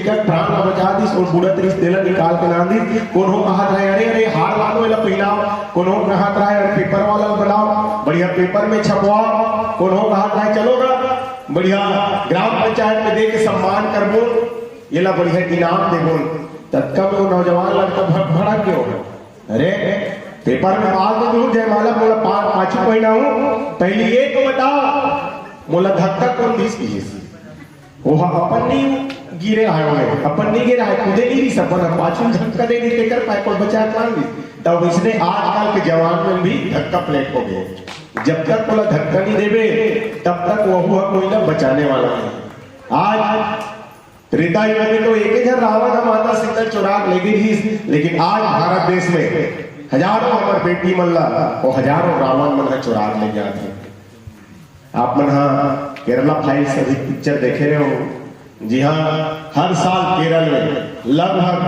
लेकर प्राण बचा दी और बुढ़त रिस देला निकाल के ना दी। कोनो कहा था अरे अरे हार वालों ला पहनाओ, कोनो कहा था अरे पेपर वाला बनाओ, बढ़िया पेपर में छपवाओ, कोनो कहा था चलो ना बढ़िया ग्राम पंचायत में दे के सम्मान करबो, ये ला बढ़िया इनाम देबो। तत्का में वो नौजवान लड़का भड़ा क्यों, अरे पेपर में बात में दूर जयमाला मोला पांचू महीना हूँ, पहले ये तो बताओ मोला धक्का कौन दिस की वो अपन नहीं गिरे आए हुए, अपन नहीं गिरा है, खुदे नहीं दिस अपन पांचू धक्का दे दी कर पाए कोई बचा मान दी। तब इसने आजकल के जवान में भी धक्का प्लेट हो गए, जब तक बोला धक्का नहीं देवे तब तक वो हुआ कोई ना बचाने वाला नहीं। आज त्रेता युग में तो एक ही रावण माता सीता चुरा ले गई थी, लेकिन आज भारत देश में हजारों हमार बेटी मन ला और हजारों रावण मन चुरा ले गया थे। आप मन हाँ केरला फाइल्स अभी पिक्चर देखे रहे हो, जी हाँ हर साल केरल में लगभग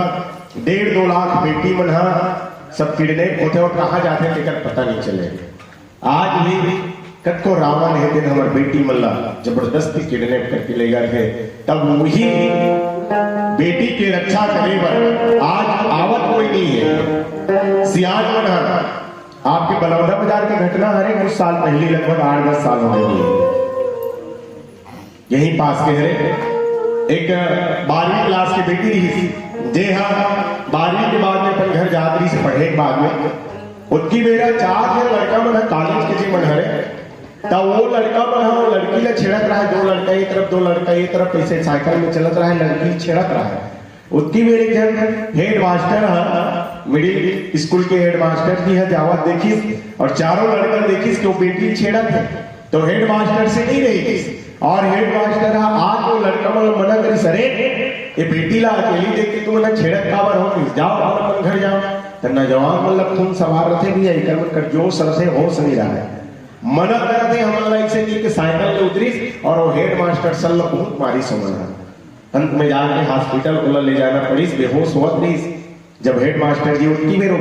1.5-2 लाख बेटी मन हाँ सब किडनैप होते और कहाँ जाते लेकर पता नहीं चले। आज भी कद को रावण है दिन हमारे बेटी मल्ला जबरदस्ती किडनैप करके ले गए थे, तब वही बेटी की रक्षा करे पर आज आवत कोई नहीं है। सियाज मन आपके बलौदा बाजार की घटना हरे कुछ साल पहले लगभग 8-10 साल हो गए, यही पास के हरे एक 12वीं क्लास की बेटी रही जे हाँ 12वीं के बाद में अपन घर जादरी से पढ़े के बाद में उसकी मेरा 4 लड़का मन कॉलेज के जी मन हरे, तब वो लड़का मन वो लड़की ला छिड़क रहा है, 2 लड़का एक तरफ 2 लड़का एक तरफ ऐसे साइकिल में चलत रहा है, लड़की छिड़क रहा है। उसकी मेरे जन हेड मास्टर है, मिडिल स्कूल के हेड मास्टर भी है, जावत देखिस और चारों लड़का देखिस कि वो बेटी छेड़त है, तो हेड मास्टर से नहीं रही और हेड मास्टर आज वो लड़का मन मना करी सरे ये बेटी ला अकेली देख के तुम ना छेड़त काबर हो, जाओ अपन घर जाओ। तो नौजवान मतलब खून सवार रहे भी है कर जो सर से होश नहीं रहा है, मना करते हमारा ऐसे नहीं कि साइकिल में उतरी और वो हेड मास्टर सल बहुत मारी समझा, अंत में जाके हॉस्पिटल को ले जाना पड़ी, बेहोश हुआ नहीं। जब हेड मास्टर जी उनकी मेरे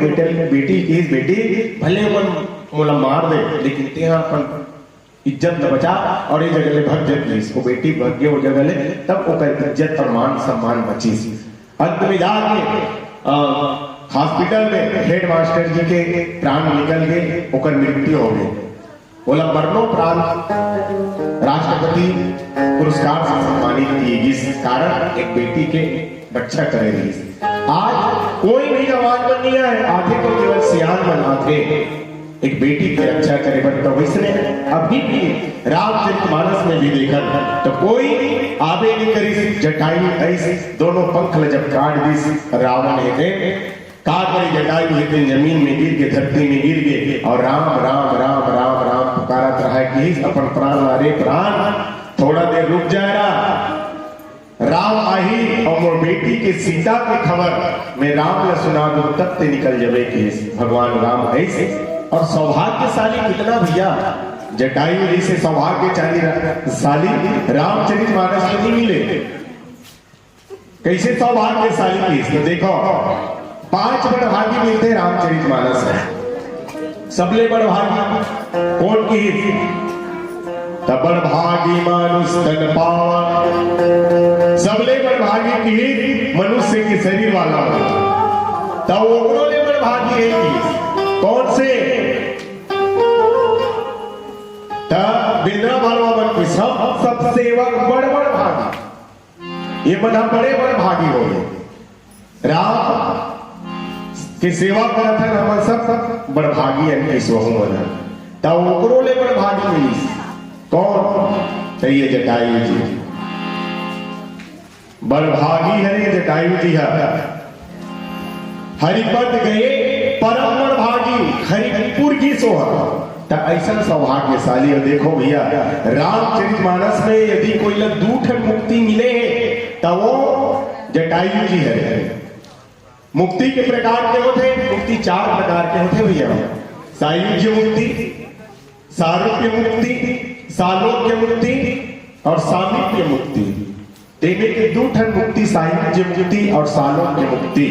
बेटी की बेटी भले मन मोला मार दे लेकिन तेहा अपन इज्जत न बचा और ये जगह ले भग जाती इसको बेटी भग गए वो जगह ले, तब वो इज्जत और मान सम्मान बची। अंत में जाके हॉस्पिटल में हेड मास्टर जी के प्राण निकल गए, ओकर मृत्यु हो गई। बोला मरणोपरांत राष्ट्रपति पुरस्कार से सम्मानित किए इस कारण एक बेटी के रक्षा करेगी। आज कोई नहीं आवाज बननी है, आधे तो केवल सियान बनाते एक बेटी की रक्षा करे, तो इसने अभी भी रामचरितमानस में भी देखा तो कोई आबे नहीं करी जटायु ऐसे दोनों पंख जब काट दी रावण है का करे जटायु है जमीन में गिर के धरती में गिर गए और राम राम राम राम राम पुकारत रहा कि अपन प्राण अरे प्राण थोड़ा देर रुक जाएगा। राम आई और मोर बेटी के सीता की खबर मैं राम ने सुना दो तब ते निकल जावे कि भगवान राम ऐसे। और सौभाग्यशाली कितना भैया जटायु जैसे सौभाग्यशाली रामचरितमानस में नहीं मिले, कैसे सौभाग्यशाली की तो देखो 5 बड़भागी मिलते रामचरितमानस है, सबले बड़भागी कौन की बड़भागी मानुष तन पावन, सबले बड़भागी की मनुष्य के शरीर वाला तो ओकरो ले बड़भागी है की कौन से बिना भगवान की सब सेवक बड़ भागी, ये बड़ा बड़े बड़ भागी हो गए। राम की सेवा करत है हम सब बड़ भागी है तब ओकरो ले बड़ भागी मिली कौन चाहिए जटायु जी, बड़ भागी है जटायु जी है। हरिपद गए परम बड़ भागी हरिपुर की सोहा, तो ऐसा सौभाग्यशाली है। देखो भैया रामचरितमानस में यदि कोई लग दूठ मुक्ति मिले तो वो जटायु जी है। मुक्ति के प्रकार के होते, मुक्ति 4 प्रकार के होते भैया, सायुज्य मुक्ति, सारूप्य मुक्ति, सालोक्य मुक्ति और सामीप्य मुक्ति। देने के दूठ मुक्ति सायुज्य मुक्ति और सालोक्य मुक्ति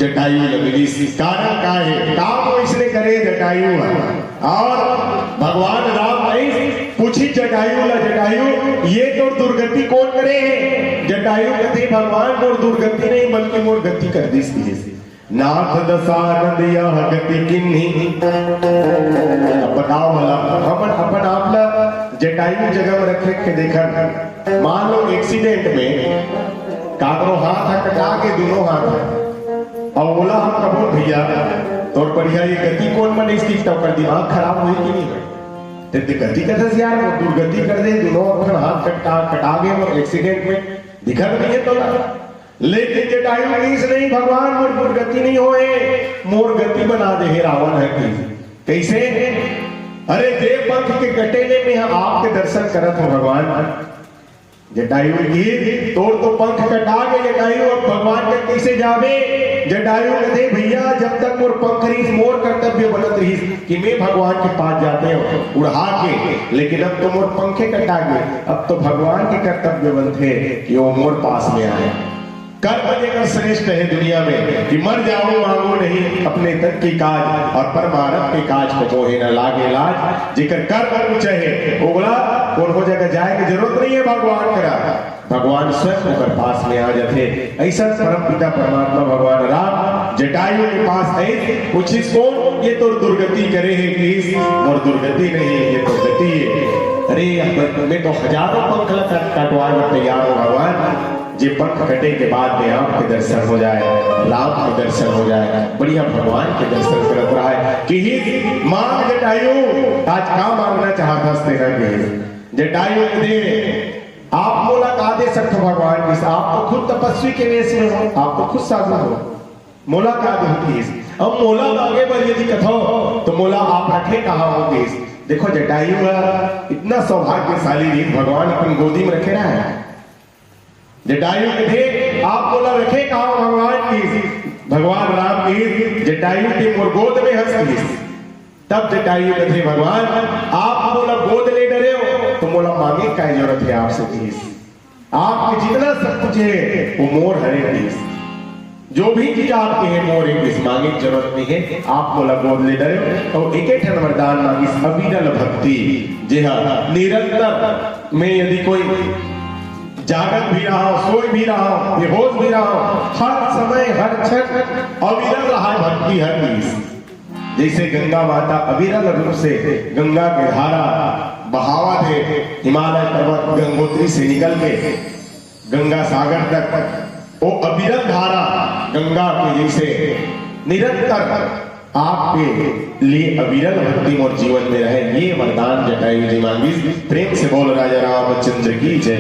जटायु लगली। कारण का है काम इसने करे जटायु और भगवान राम पूछी जटायु ला जटायु ये तो दुर्गति कौन करे जटायु कथे भगवान मोर दुर्गति नहीं बल्कि मोर गति कर दी सी नाथ दशानंद यह गति किन्ही। अब बताओ भला हम अपन आपला जटायु जगह में रखे के देखा, मान लो एक्सीडेंट में कागरो हाथ कटा के दोनों हाथ और बोला हम कबूल भैया तोर बढ़िया ये गति कौन मन इसकी तो कर दिमाग खराब हुई कि नहीं हुई ते गति कथा से यार वो दुर्गति कर दे दोनों अपन हाथ कटा गए वो एक्सीडेंट में दिखत नहीं है तो ना। लेकिन जटायु नहीं भगवान मोर दुर्गति नहीं होए मोर गति बना दे रावण है कैसे। अरे देव पंथ के कटेले में हम आपके दर्शन करत हो भगवान। जटायु की तोड़ तो पंख कटा के जटायु अब भगवान के कैसे जावे। जटायु कहते भैया जब तक मोर पंख रही मोर कर्तव्य बनत रही कि मैं भगवान के पास जाते हो उड़ा के, लेकिन अब तो मोर पंखे कटा गए अब तो भगवान के कर्तव्य बनते कि वो मोर पास में आए। कर्म देकर श्रेष्ठ है दुनिया में कि मर जाओ मांगो नहीं अपने तक की काज और परमारथ के काज को कोहे न लागे लाज। जिकर कर्म ऊंचा है ओगला कौन हो जगह जाए की जरूरत नहीं है भगवान करा भगवान स्वयं होकर पास में आ जाते। ऐसा परम पिता परमात्मा भगवान राम जटायु के पास है पूछी कौन ये तो दुर्गति करे है प्लीज और दुर्गति नहीं है ये तो गति है। अरे मैं तो हजारों पंख कटवा तैयार हो भगवान जे पंख कटे के बाद में आपके दर्शन हो जाए राम के दर्शन हो जाए बढ़िया भगवान के दर्शन करत रहा है कि मांग जटायु आज का मांगना चाहता जटायु दे आप मोला का दे सकते भगवान की आप तो खुद तपस्वी के वेश में हो आप तो खुद साधु हो मोला का दे अब मोला आगे बढ़ यदि कथो तो मोला आप रखे कहा हो देश। देखो जटायु इतना सौभाग्यशाली रीत भगवान अपन गोदी में रखे रहा है। जटायु थे आप बोला रखे कहा भगवान की भगवान राम की जटायु के मोर गोद में हंस तब जटायु थे भगवान आप बोला गोद ले डरे हो तो मोला मांगे का जरूरत है आपसे चीज आपके जितना सब कुछ है वो मोर हरे चीज जो भी चीज आपके है मोर एक मांगे की जरूरत नहीं है आप बोला गोद ले डरे तो एक ठन वरदान मांगी अविरल भक्ति जी हाँ निरंतर में यदि कोई जागत भी रहा हो सोई भी रहा हो बेहोश भी रहा हो हर समय हर क्षण अविरल रहा भक्ति हर चीज। जैसे गंगा माता अविरल रूप से गंगा के धारा बहावा थे हिमालय पर्वत गंगोत्री से निकल के गंगा सागर तक वो अविरल धारा गंगा के जैसे निरंतर आपके लिए अविरल भक्ति और जीवन में रहे ये वरदान जटायु जी मांगी। प्रेम से बोल राजा रामचंद्र की जय।